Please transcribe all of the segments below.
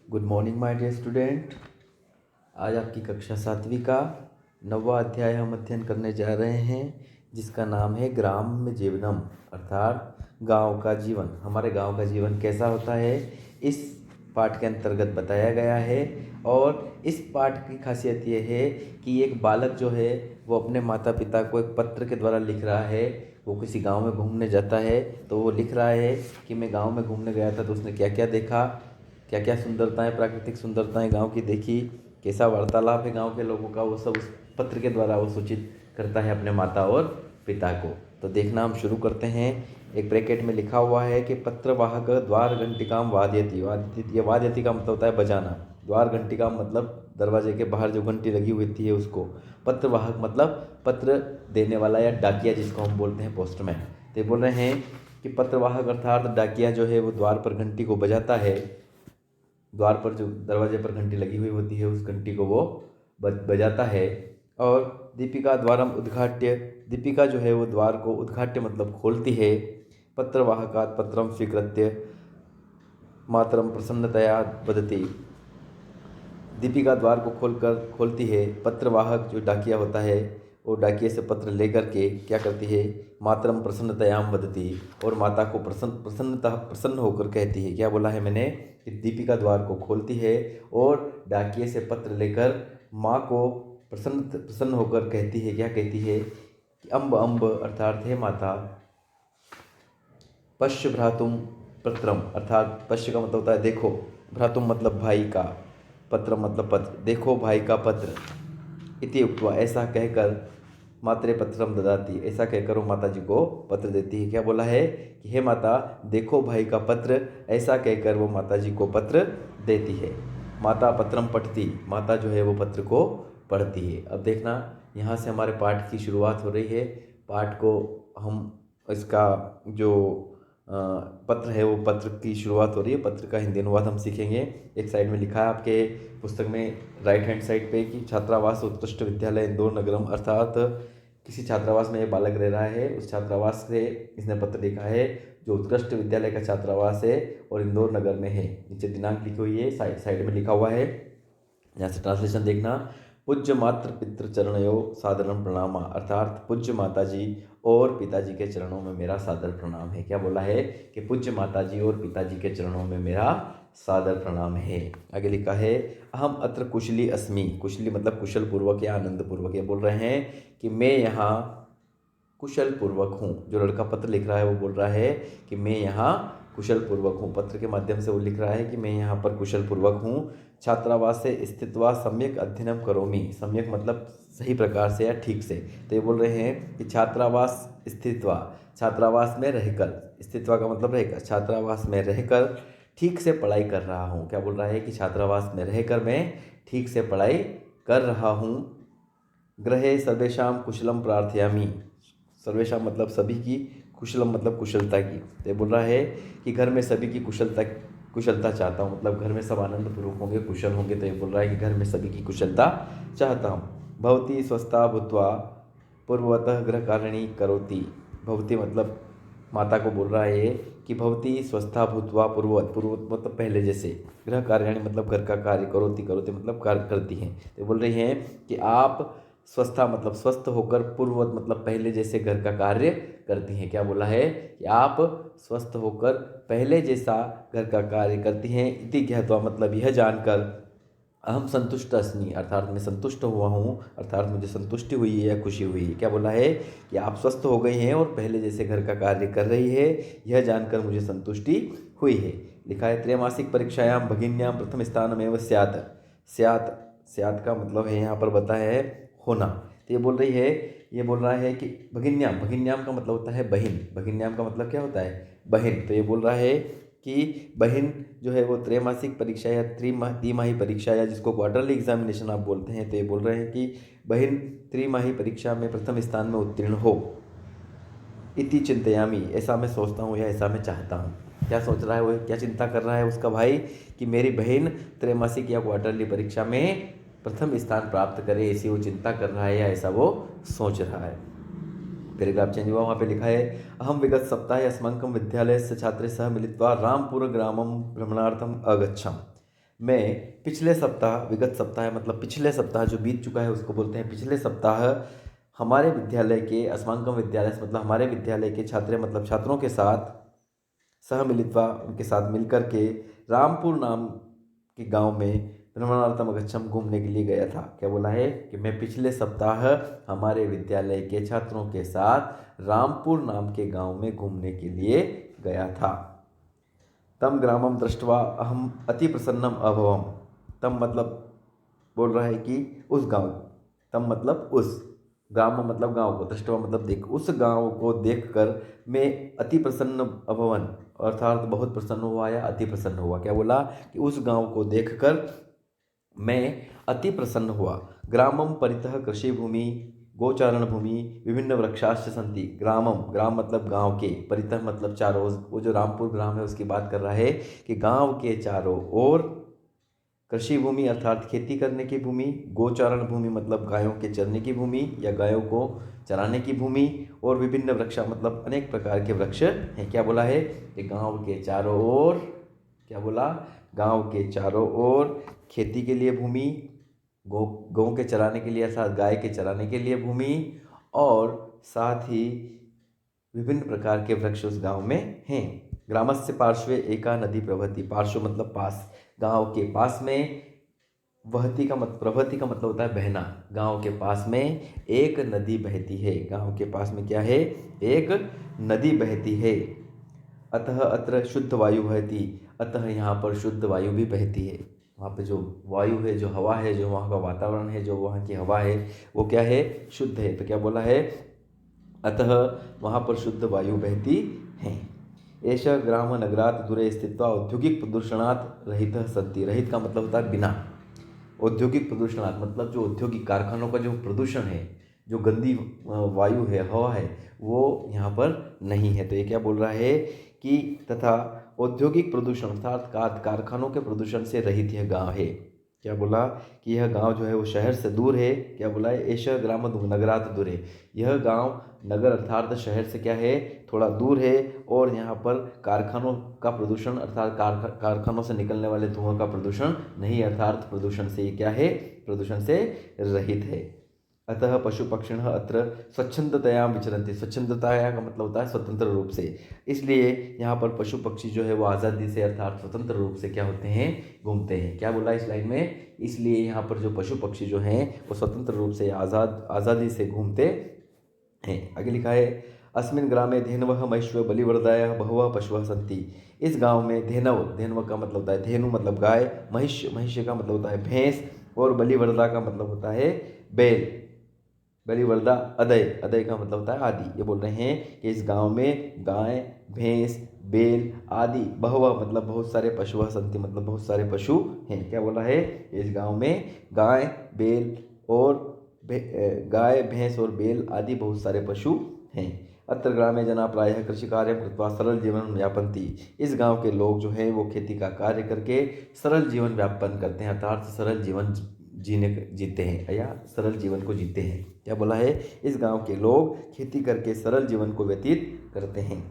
Good morning my dear student. आज आपकी कक्षा 7वीं का 9वां अध्याय हम अध्ययन करने जा रहे हैं, जिसका नाम है ग्राम्य जीवनम, अर्थात गांव का जीवन। हमारे गांव का जीवन कैसा होता है, इस पाठ के अंतर्गत बताया गया है। और इस पाठ की खासियत ये है कि एक बालक जो है वो अपने माता पिता को एक पत्र के द्वारा लिख रहा है। वो किसी गांव में घूमने जाता है तो वो लिख रहा है कि मैं गांव में घूमने गया था तो उसने क्या क्या देखा, क्या क्या सुंदरताएं, प्राकृतिक सुंदरताएं गांव की देखी, कैसा वार्तालाप है गांव के लोगों का, वो सब उस पत्र के द्वारा वो सूचित करता है अपने माता और पिता को। तो देखना हम शुरू करते हैं। एक ब्रैकेट में लिखा हुआ है कि पत्रवाहक द्वार घंटिकाम वादयति। वादयति, ये वादयति का मतलब होता है बजाना। द्वार घंटिका मतलब दरवाजे के बाहर जो घंटी लगी हुई थी है उसको। पत्रवाहक मतलब पत्र देने वाला या डाकिया, जिसको हम बोलते हैं पोस्टमैन। तो ये बोल रहे हैं कि पत्रवाहक अर्थात डाकिया जो है वो द्वार पर घंटी को बजाता है। द्वार पर जो दरवाजे पर घंटी लगी हुई होती है उस घंटी को वो बजाता है। और दीपिका द्वारम उद्घाट्य, दीपिका जो है वो द्वार को उद्घाट्य मतलब खोलती है। पत्रवाहकात् पत्रम स्वीकृत्य मातरम प्रसन्नतया वदति, दीपिका द्वार को खोलती है। पत्रवाहक जो डाकिया होता है वो डाकिए से पत्र लेकर के क्या करती है, मातरम प्रसन्नतयाम वदति, और माता को प्रसन्न होकर कहती है। क्या बोला है मैंने कि दीपिका द्वार को खोलती है और डाकिए से पत्र लेकर माँ को प्रसन्न होकर कहती है। क्या कहती है कि अम्ब अम्ब अर्थात है माता, पश्य भ्रातुम पत्रम, अर्थात पश्य का मतलब होता है देखो, भ्रातुम मतलब भाई का, पत्र मतलब पत्र, देखो भाई का पत्र। इति उक्त्वा, ऐसा कहकर मातरे पत्रम ददाती, ऐसा कहकर वो माता जी को पत्र देती है। क्या बोला है कि हे माता देखो भाई का पत्र, ऐसा कहकर वो माता जी को पत्र देती है। माता पत्रम पठती, माता जो है वो पत्र को पढ़ती है। अब देखना, यहाँ से हमारे पाठ की शुरुआत हो रही है। पाठ को हम इसका जो पत्र है वो पत्र की शुरुआत हो रही है। पत्र का हिंदी अनुवाद हम सीखेंगे। एक साइड में लिखा है आपके पुस्तक में राइट हैंड साइड पे कि छात्रावास उत्कृष्ट विद्यालय इंदौर नगरम, अर्थात किसी छात्रावास में ये बालक रह रहा है, उस छात्रावास से इसने पत्र लिखा है जो उत्कृष्ट विद्यालय का छात्रावास है और इंदौर नगर में है। नीचे दिनांक लिखी हुई है, साइड में लिखा हुआ है। यहाँ से ट्रांसलेशन देखना, पूज्य मातृ पितृ चरणयो सादरम प्रणामा, अर्थात पूज्य माता जी और पिताजी के चरणों में मेरा सादर प्रणाम है। क्या बोला है कि पूज्य माता जी और पिताजी के चरणों में मेरा सादर प्रणाम है। आगे लिखा है अहम अत्र कुशली अस्मि, कुशली मतलब कुशल पूर्वक या आनंद पूर्वक। ये बोल रहे हैं कि मैं यहाँ कुशल पूर्वक हूँ। जो लड़का पत्र लिख रहा है वो बोल रहा है कि मैं यहाँ कुशल पूर्वक हूँ। पत्र के माध्यम से वो लिख रहा है कि मैं यहाँ पर कुशल पूर्वक हूँ। छात्रावास से स्थित्वा सम्यक अध्ययनम करोमि, सम्यक मतलब सही प्रकार से या ठीक से। तो ये बोल रहे हैं कि छात्रावास स्थित्वा, छात्रावास में रहकर, स्थित्वा का मतलब रहकर, छात्रावास में रहकर ठीक से पढ़ाई कर रहा हूँ। क्या बोल रहा है कि छात्रावास में रहकर मैं ठीक से पढ़ाई कर रहा हूँ। गृहे सर्वेषां कुशलम प्रार्थयामि, सर्वेषां मतलब सभी की, कुशलम मतलब कुशलता की। तो ये बोल रहा है कि घर में सभी की कुशलता चाहता हूँ, मतलब घर में सब आनंदपूर्वक होंगे, कुशल होंगे। तो ये बोल रहा है कि घर में सभी की कुशलता चाहता हूँ। भवती स्वस्था भूत्वा पूर्वतः गृहकारिणी करोति, भवती मतलब माता को बोल रहा है कि भवती स्वस्था भूत्वा पूर्ववत मतलब पहले जैसे, गृहकारिणी मतलब घर का कार्य, करोति मतलब कार्य करती हैं। तो बोल रही हैं कि आप स्वस्था मतलब स्वस्थ होकर, पूर्ववत मतलब पहले जैसे घर का कार्य करती हैं। क्या बोला है कि आप स्वस्थ होकर पहले जैसा घर का कार्य करती हैं। इति ज्ञात्वा मतलब यह जानकर, अहम संतुष्ट अस्मि अर्थात मैं संतुष्ट हुआ हूँ, अर्थात मुझे संतुष्टि हुई है या खुशी हुई है। क्या बोला है कि आप स्वस्थ हो गई हैं और पहले जैसे घर का कार्य कर रही है, यह जानकर मुझे संतुष्टि हुई है। लिखा है त्रैमासिक परीक्षायाम भगिन्याम प्रथम स्थानमेव स्यात्, स्यात् स्यात् का मतलब है यहाँ पर बताया है होना। तो ये बोल रही है, ये बोल रहा है कि भगिन्याम, भगिन्याम का मतलब होता है बहन, भगिन्याम का मतलब क्या होता है बहन। तो ये बोल रहा है कि बहन जो है वो त्रैमासिक परीक्षा या तिमाही परीक्षा या जिसको क्वार्टरली एग्जामिनेशन आप बोलते हैं, तो ये बोल रहे हैं कि बहन त्रिमाही परीक्षा में प्रथम स्थान में उत्तीर्ण हो। इति चिंतयामी, ऐसा मैं सोचता हूँ या ऐसा मैं चाहता हूँ। क्या सोच रहा है वो, क्या चिंता कर रहा है उसका भाई कि मेरी बहन त्रैमासिक या क्वार्टरली परीक्षा में प्रथम स्थान प्राप्त करे, ऐसी वो चिंता कर रहा है या ऐसा वो सोच रहा है। पैराग्राफ चेंज हुआ, वहाँ पे लिखा है अहम विगत सप्ताहे अस्माकं विद्यालयस्य छात्रैः सह मिलित्वा रामपुर ग्रामं भ्रमणार्थम् अगच्छम्, मैं पिछले सप्ताह, विगत सप्ताह मतलब पिछले सप्ताह जो बीत चुका है उसको बोलते हैं पिछले सप्ताह, हमारे विद्यालय के अस्माकं विद्यालय मतलब हमारे विद्यालय के छात्र मतलब छात्रों के साथ सह मिलित्वा उनके साथ मिलकर के रामपुर नाम के गांव में भ्रमणार्थम गच्छम घूमने के लिए गया था। क्या बोला है कि मैं पिछले सप्ताह हमारे विद्यालय के छात्रों के साथ रामपुर नाम के गांव में घूमने के लिए गया था। तम ग्रामम दृष्ट्वा अहम अति प्रसन्नम अभवम। तम मतलब बोल रहा है कि उस गांव, तम मतलब उस, ग्राम मतलब गांव को, दृष्टवा मतलब देख, उस गांव को देखकर मैं अति प्रसन्न अभवन अर्थात बहुत प्रसन्न हुआ या अति प्रसन्न हुआ। क्या बोला कि उस गांव को देखकर मैं अति प्रसन्न हुआ। ग्रामम परितः कृषि भूमि गोचारण भूमि विभिन्न वृक्षाश्च सन्ति। ग्रामम, ग्राम मतलब गांव के, परितः मतलब चारों, वो जो रामपुर ग्राम है उसकी बात कर रहा है कि गांव के चारों ओर कृषि भूमि अर्थात खेती करने की भूमि, गोचारण भूमि मतलब गायों के चरने की भूमि या गायों को चराने की भूमि, और विभिन्न वृक्ष मतलब अनेक प्रकार के वृक्ष हैं। क्या बोला है कि गांव के चारों ओर, क्या बोला, गांव के चारों ओर खेती के लिए भूमि, गौ के चराने के लिए अर्थात गाय के चराने के लिए भूमि, और साथ ही विभिन्न प्रकार के वृक्ष उस गांव में हैं। ग्रामस्य पार्श्वे एका नदी प्रवहति। पार्श्व मतलब पास, गांव के पास में, वहती का मतलब, प्रवहति का मतलब होता है बहना। गांव के पास में एक नदी बहती है। गांव के पास में क्या है, एक नदी बहती है। अतः अत्र शुद्ध वायु बहती। अतः यहाँ पर शुद्ध वायु भी बहती है। वहाँ पे जो वायु है, जो हवा है, जो वहाँ का वातावरण है, जो वहाँ की हवा है वो क्या है, शुद्ध है। तो क्या बोला है, अतः वहाँ पर शुद्ध वायु बहती है। एष ग्राम नगरात् दूरे स्थित्वा औद्योगिक प्रदूषणात् रहितः सन्ति। रहित का मतलब होता है बिना, औद्योगिक प्रदूषणात् मतलब जो औद्योगिक कारखानों का जो प्रदूषण है, जो गंदी वायु है, हवा है, वो यहाँ पर नहीं है। तो ये क्या बोल रहा है कि तथा औद्योगिक प्रदूषण अर्थात कारखानों के प्रदूषण से रहित यह गांव है। क्या बोला कि यह गांव जो है वो शहर से दूर है। क्या बोला है, ऐसा ग्राम नगरात दूर है। यह गांव नगर अर्थात शहर से क्या है, थोड़ा दूर है, और यहाँ पर कारखानों का प्रदूषण अर्थात कारखानों से निकलने वाले धुआं का प्रदूषण नहीं, अर्थात प्रदूषण से ये क्या है, प्रदूषण से रहित है। अतः पशु पक्षिणः अत्र स्वच्छंदतया विचरन्ति। स्वच्छंदतया का मतलब होता है स्वतंत्र रूप से, इसलिए यहाँ पर पशु पक्षी जो है वो आज़ादी से अर्थात स्वतंत्र रूप से क्या होते हैं, घूमते हैं। क्या बोला इस लाइन में, इसलिए यहाँ पर जो पशु पक्षी जो हैं वो स्वतंत्र रूप से आज़ादी से घूमते हैं। आगे लिखा है, अस्मिन् ग्रामे धेनवः महिष्व बलिवृदायः बहवः पशवः सन्ति। इस गांव में धेनव, धेनव का मतलब होता है धेनु मतलब गाय, महिष्य, महिष्य का मतलब होता है भैंस, और बलिवृदा का मतलब होता है बैल। बलिवृदा अदय, अदय का मतलब होता है आदि। ये बोल रहे हैं कि इस गांव में गाय, भैंस, बैल आदि बहुवह मतलब बहुत सारे पशु संति मतलब बहुत सारे पशु हैं। क्या बोला है, इस गांव में गाय, बैल और गाय, भैंस और बैल आदि बहुत सारे पशु हैं। अत्र ग्रामे जना प्रायः कृषि कार्य कृत्वा सरल जीवन यापन्ति। इस गांव के लोग जो हैं वो खेती का कार्य करके सरल जीवन व्यापन करते हैं, अर्थात सरल जीवन जीते हैं या सरल जीवन को जीते हैं। क्या बोला है, इस गांव के लोग खेती करके सरल जीवन को व्यतीत करते हैं।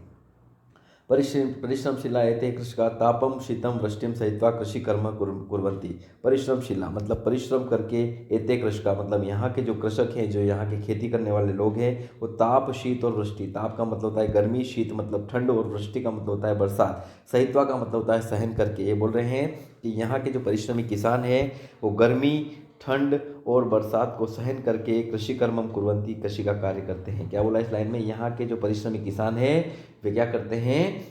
परिश्रमशीला एते कृषका तापम शीतम वृष्टिम सहित्वा कृषि कर्म कुर्वन्ति। परिश्रमशीला मतलब परिश्रम करके, एते कृषका मतलब यहाँ के जो कृषक हैं, जो यहाँ के खेती करने वाले लोग हैं, वो ताप, शीत और वृष्टि, ताप का मतलब होता है गर्मी, शीत मतलब ठंड, और वृष्टि का मतलब होता है बरसात, सहित्वा का मतलब होता है सहन करके। ये बोल रहे हैं कि यहाँ के जो परिश्रमी किसान हैं वो गर्मी, ठंड और बरसात को सहन करके कृषि कर्मम कुर्वन्ति, कृषि का कार्य करते हैं। क्या बोला इस लाइन में, यहाँ के जो परिश्रमी किसान हैं वे क्या करते हैं,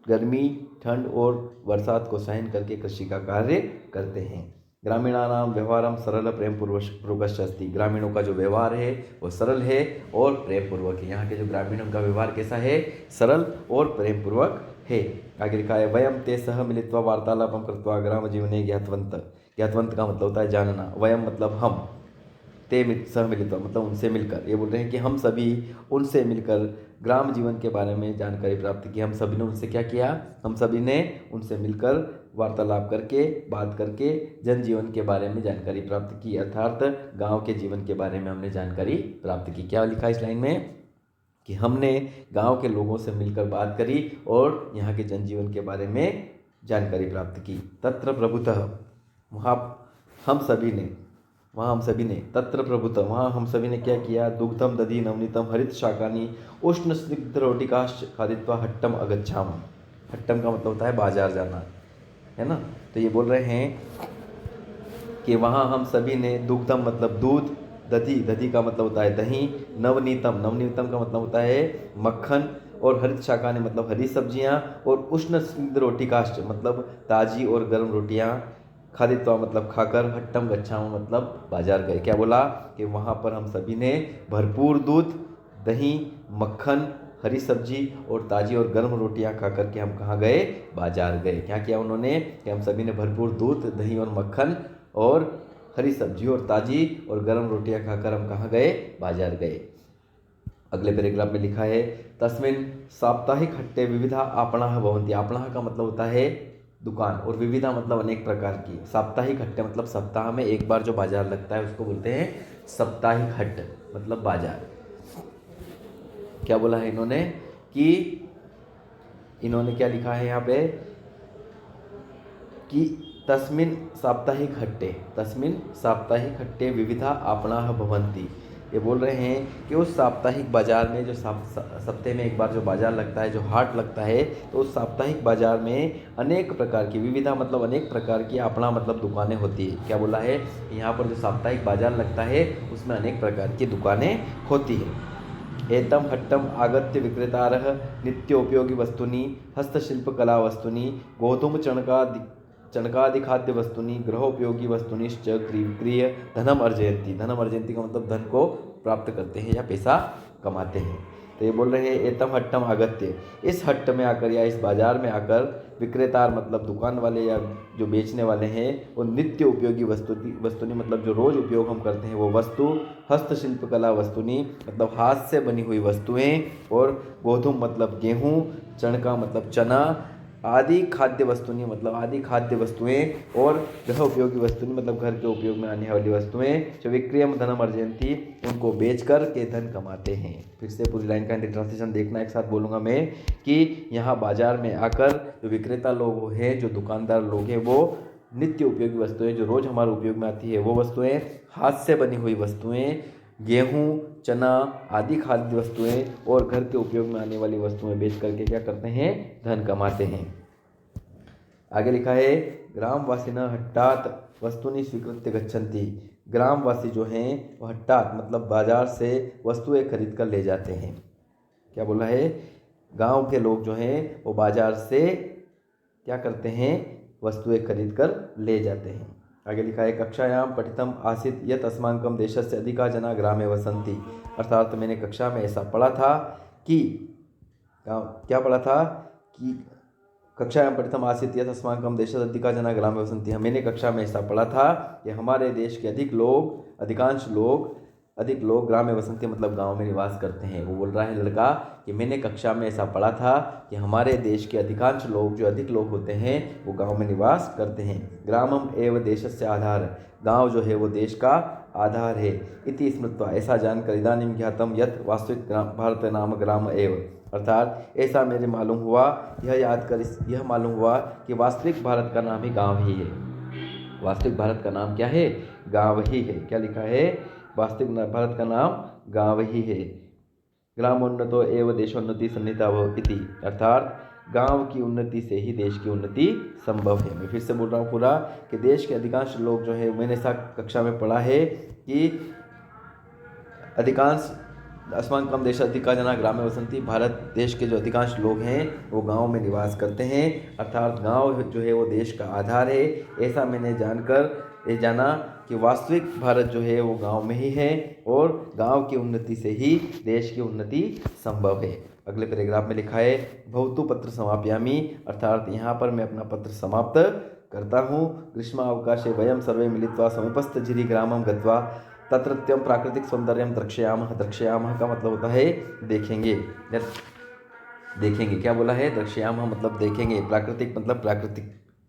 गर्मी, ठंड और बरसात को सहन करके कृषि का कार्य करते हैं। ग्रामीणानां व्यवहारम सरल प्रेम पूर्वक अस्ति। ग्रामीणों का जो व्यवहार है वो सरल है और प्रेम पूर्वक है। यहाँ के जो ग्रामीणों का व्यवहार कैसा है, सरल और प्रेम पूर्वक है। आगे लिखा है, वयम ते सह मिलित्वा वार्तालापम कृत्वा ग्राम जीवने ज्ञातवंत। ज्ञातवंत का मतलब होता है जानना, वयम मतलब हम, ते सह मिलित्वा मतलब उनसे मिलकर। ये बोल रहे हैं कि हम सभी उनसे मिलकर ग्राम जीवन के बारे में जानकारी प्राप्त की। हम सभी ने उनसे क्या किया, हम सभी ने उनसे मिलकर वार्तालाप करके, बात करके जनजीवन के बारे में जानकारी प्राप्त की, अर्थात गांव के जीवन के बारे में हमने जानकारी प्राप्त की। क्या लिखा इस लाइन में कि हमने गांव के लोगों से मिलकर बात करी और यहाँ के जनजीवन के बारे में जानकारी प्राप्त की। तत्र प्रभुतः, वहाँ हम सभी ने तत्र प्रभुतः, वहाँ हम सभी ने क्या किया, दुग्धम दधि नवनीतम हरित शाकानि उष्ण स्निग्ध रोटिकाश्च खादित्वा हट्टम अगच्छाम। हट्टम का मतलब होता है बाजार जाना, है ना। तो ये बोल रहे हैं कि वहाँ हम सभी ने दुग्धम मतलब दूध, दधि का मतलब होता है दही, नवनीतम का मतलब होता है मक्खन, और हरित शाकानि मतलब हरी सब्जियाँ, और उष्ण स्निग्ध रोटिकाश्च मतलब ताज़ी और गर्म रोटियाँ, खादित्वा मतलब खाकर, हट्टम गच्छाम मतलब बाजार गए। क्या बोला कि वहाँ पर हम सभी ने भरपूर दूध, दही, मक्खन, हरी सब्जी और ताज़ी और गर्म रोटियां खा करके हम कहाँ गए, बाजार गए। क्या किया उन्होंने कि हम सभी ने भरपूर दूध, दही और मक्खन और हरी सब्जी और ताज़ी और गर्म रोटियां खाकर हम कहाँ गए, बाजार गए। अगले पैराग्राफ में लिखा है तस्मिन् साप्ताहिक हट्टे विविधा आपणाः भवन्ति। आपणाः का मतलब होता है दुकान, और विविधा मतलब अनेक प्रकार की। साप्ताहिक हट्टे मतलब सप्ताह में एक बार जो बाजार लगता है उसको बोलते हैं साप्ताहिक हट, मतलब बाजार। क्या बोला है इन्होंने कि इन्होंने क्या लिखा है यहाँ पे कि तस्मिन् साप्ताहिक हट्टे विविधा आपणाः भवन्ति। ये बोल रहे हैं कि उस साप्ताहिक बाजार में, जो सप्ताह में एक बार जो बाजार लगता है, जो हाट लगता है, तो उस साप्ताहिक बाजार में अनेक प्रकार की, विविधा मतलब अनेक प्रकार की, आपणा मतलब दुकानें होती है। क्या बोला है, यहाँ पर जो साप्ताहिक बाजार लगता है उसमें अनेक प्रकार की दुकानें होती है। एतम हट्टम आगत्य विक्रेतारः नित्योपयोगी वस्तूनि, हस्तशिल्पकला वस्तूनि, गोधूम चणकादि खाद्य वस्तूनि, गृहोपयोगी वस्तुनिश्च विक्रीय धनम अर्जयन्ति। धनम अर्जयन्ति का मतलब धन को प्राप्त करते हैं या पैसा कमाते हैं। तो ये बोल रहे हैं एतम हट्टम आगत्य, इस हट्ट में आकर या इस बाजार में आकर, विक्रेतार मतलब दुकान वाले या जो बेचने वाले हैं, वो नित्य उपयोगी वस्तुनि मतलब जो रोज़ उपयोग हम करते हैं वो वस्तु, हस्तशिल्पकला वस्तुनि मतलब हाथ से बनी हुई वस्तुएं, और गोधूम मतलब गेहूँ, चणका मतलब चना, आदि खाद्य वस्तुएं मतलब आदि खाद्य वस्तुएं, और गृह उपयोगी वस्तुएं मतलब घर के उपयोग में आने वाली वस्तुएं, जो विक्रयम धनम अर्जयन्ति उनको बेचकर के धन कमाते हैं। फिर से पूरी लाइन का हिंदी ट्रांसलेशन देखना, एक साथ बोलूँगा मैं कि यहाँ बाजार में आकर जो विक्रेता लोग हैं, जो दुकानदार लोग हैं, वो नित्य उपयोगी वस्तुएं, जो रोज़ हमारे उपयोग में आती है वो वस्तुएं, हाथ से बनी हुई वस्तुएं, गेहूँ, चना आदि खाद्य वस्तुएं और घर के उपयोग में आने वाली वस्तुएं बेच करके क्या करते हैं, धन कमाते हैं। आगे लिखा है ग्रामवासिनः हट्टात् वस्तूनि स्वीकृत्य गच्छन्ति। ग्रामवासी जो हैं वो हट्टात मतलब बाजार से वस्तुएं खरीद कर ले जाते हैं। क्या बोला है, गांव के लोग जो हैं वो बाजार से क्या करते हैं, वस्तुएं खरीद कर ले जाते हैं। आगे लिखा है कक्षायां पठितम आसीत् यत् अस्माकं देशस्य अधिका जना ग्रामे वसन्ति। अर्थात मैंने कक्षा में ऐसा पढ़ा था कि क्या पढ़ा था कि कक्षायां पठितम आसीत् यत् अस्माकं देशस्य अधिका जना ग्रामे वसन्ति। मैंने कक्षा में ऐसा पढ़ा था कि हमारे देश के अधिक लोग ग्राम में वसंती मतलब गांव में निवास करते हैं। वो बोल रहा है लड़का कि मैंने कक्षा में ऐसा पढ़ा था कि हमारे देश के अधिकांश लोग, जो अधिक लोग होते हैं, वो गांव में निवास करते हैं। ग्रामम एव देशस्य आधार, गांव जो है वो देश का आधार है। इति स्मृत्वा, ऐसा जानकर इदानीं ज्ञातम यत् वास्तविक भारत नाम ग्राम एव, अर्थात ऐसा मेरे मालूम हुआ, यह मालूम हुआ कि वास्तविक भारत का नाम ही गाँव ही है। वास्तविक भारत का नाम क्या है, गाँव ही है। क्या लिखा है, वास्तविक भारत का नाम गाँव ही है। ग्रामोन्नतो एव देशोन्नति सन्निहिता इति, अर्थात गांव की उन्नति से ही देश की उन्नति संभव है। मैं फिर से बोल रहा हूँ पूरा कि देश के अधिकांश लोग जो है, मैंने ऐसा कक्षा में पढ़ा है कि अधिकांश अस्माकं देश अधिका जना ग्रामे वसंती, भारत देश के जो अधिकांश लोग हैं वो गांव में निवास करते हैं, अर्थात गांव जो है वो देश का आधार है। ऐसा मैंने ये जाना कि वास्तविक भारत जो है वो गांव में ही है, और गांव की उन्नति से ही देश की उन्नति संभव है। अगले पैराग्राफ में लिखा है भवतु पत्र समापयामि, अर्थात यहाँ पर मैं अपना पत्र समाप्त करता हूँ। ग्रीष्मावकाशे वयं सर्वे मिलित्वा समीपस्थजिरि ग्रामं गत्वा तत्रत्यं प्राकृतिक सौंदर्यं द्रक्ष्यामः। द्रक्ष्यामः का मतलब होता है देखेंगे। देखेंगे क्या बोला है, द्रक्ष्यामः मतलब देखेंगे, प्राकृतिक मतलब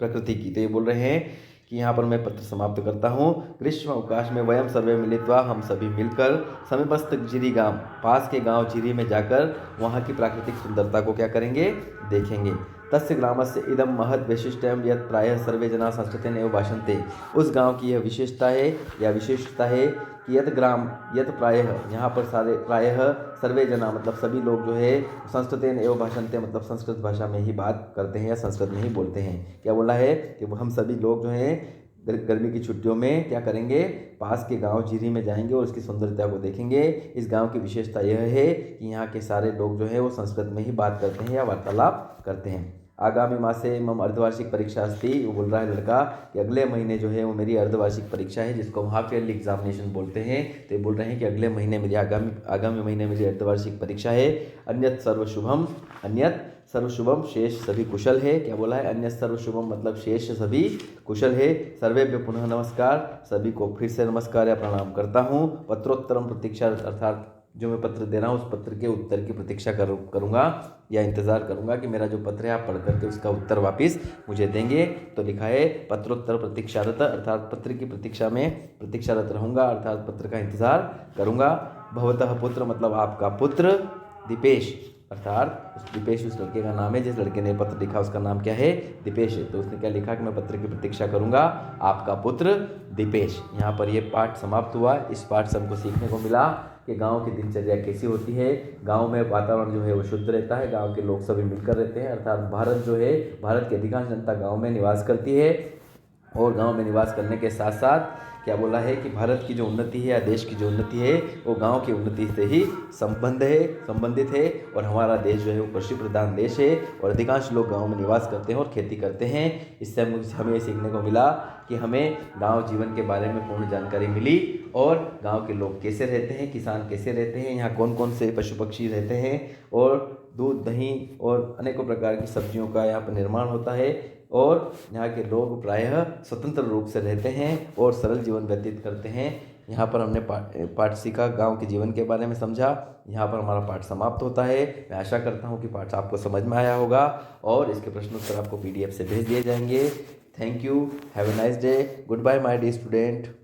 प्रकृति की। तो ये बोल रहे हैं कि यहाँ पर मैं पत्र समाप्त करता हूँ। ग्रीष्म अवकाश में वयम सर्वे मिलित्वा, हम सभी मिलकर समीपस्थ जिरी गांव, पास के गांव जिरी में जाकर वहाँ की प्राकृतिक सुंदरता को क्या करेंगे, देखेंगे। तस्य ग्रामस्य इदं महत् वैशिष्ट्यं यत् प्रायः सर्वे जनाः संस्कृतेन एव भाषन्ते। उस गांव की यह विशेषता है या विशेषता है कि यत प्रायः, यहाँ पर सारे प्रायः सर्वे जना मतलब सभी लोग जो है संस्कृतेन एव भाषन्ते मतलब संस्कृत भाषा में ही बात करते हैं या संस्कृत में ही बोलते हैं। क्या बोला है कि हम सभी लोग जो हैं गर्मी की छुट्टियों में क्या करेंगे, पास के गांव जीरी में जाएंगे और उसकी सुंदरता को देखेंगे। इस गांव की विशेषता यह है कि यहाँ के सारे लोग जो है वो संस्कृत में ही बात करते हैं या वार्तालाप करते हैं। आगामी मासे मम अर्धवार्षिक परीक्षा अस्ति, वो बोल रहा है लड़का कि अगले महीने जो है वो मेरी अर्धवार्षिक परीक्षा है जिसको हम हाफ ईयरली एग्जामिनेशन बोलते हैं। तो ये बोल रहे हैं कि अगले महीने मेरी आगामी महीने मेरी अर्धवार्षिक परीक्षा है। अन्यत सर्वशुभम शेष सभी कुशल है। क्या बोला है, अन्य सर्वशुभम मतलब शेष सभी कुशल है। सर्वेभ्य पुनः नमस्कार, सभी को फिर से नमस्कार या प्रणाम करता हूँ। पत्रोत्तरम प्रतीक्षा, अर्थात जो मैं पत्र दे रहा हूँ उस पत्र के उत्तर की प्रतीक्षा करूँगा या इंतज़ार करूँगा कि मेरा जो पत्र है आप पढ़ करके उसका उत्तर वापस मुझे देंगे। तो लिखा है पत्रोत्तर प्रतीक्षारत, अर्थात पत्र की प्रतीक्षा में प्रतीक्षारत रहूँगा, अर्थात पत्र का इंतज़ार करूँगा। भवतः पुत्र मतलब आपका पुत्र, दीपेश, अर्थात उस दीपेश उस लड़के का नाम है, जिस लड़के ने पत्र लिखा उसका नाम क्या है, दीपेश है। तो उसने क्या लिखा कि मैं पत्र की प्रतीक्षा करूंगा, आपका पुत्र दीपेश। यहाँ पर ये पाठ समाप्त हुआ। इस पाठ से हमको सीखने को मिला कि गांव की दिनचर्या कैसी होती है। गांव में वातावरण जो है वो शुद्ध रहता है, गांव के लोग सभी मिलकर रहते हैं, अर्थात भारत की अधिकांश जनता गाँव में निवास करती है और गाँव में निवास करने के साथ साथ क्या बोला है कि भारत की जो उन्नति है या देश की जो उन्नति है वो गांव की उन्नति से ही संबंधित है। और हमारा देश जो है वो कृषि प्रधान देश है और अधिकांश लोग गांव में निवास करते हैं और खेती करते हैं। इससे हमें ये सीखने को मिला कि हमें गांव जीवन के बारे में पूर्ण जानकारी मिली और गांव के लोग कैसे रहते हैं, किसान कैसे रहते हैं, यहाँ कौन कौन से पशु पक्षी रहते हैं और दूध दही और अनेकों प्रकार की सब्जियों का यहाँ पर निर्माण होता है। और यहाँ के लोग प्रायः स्वतंत्र रूप से रहते हैं और सरल जीवन व्यतीत करते हैं। यहाँ पर हमने पाठ सीखा, गांव के जीवन के बारे में समझा। यहाँ पर हमारा पाठ समाप्त होता है। मैं आशा करता हूँ कि पाठ आपको समझ में आया होगा और इसके प्रश्न उत्तर आपको PDF से भेज दिए जाएंगे। Thank you, have a nice day, goodbye my dear student.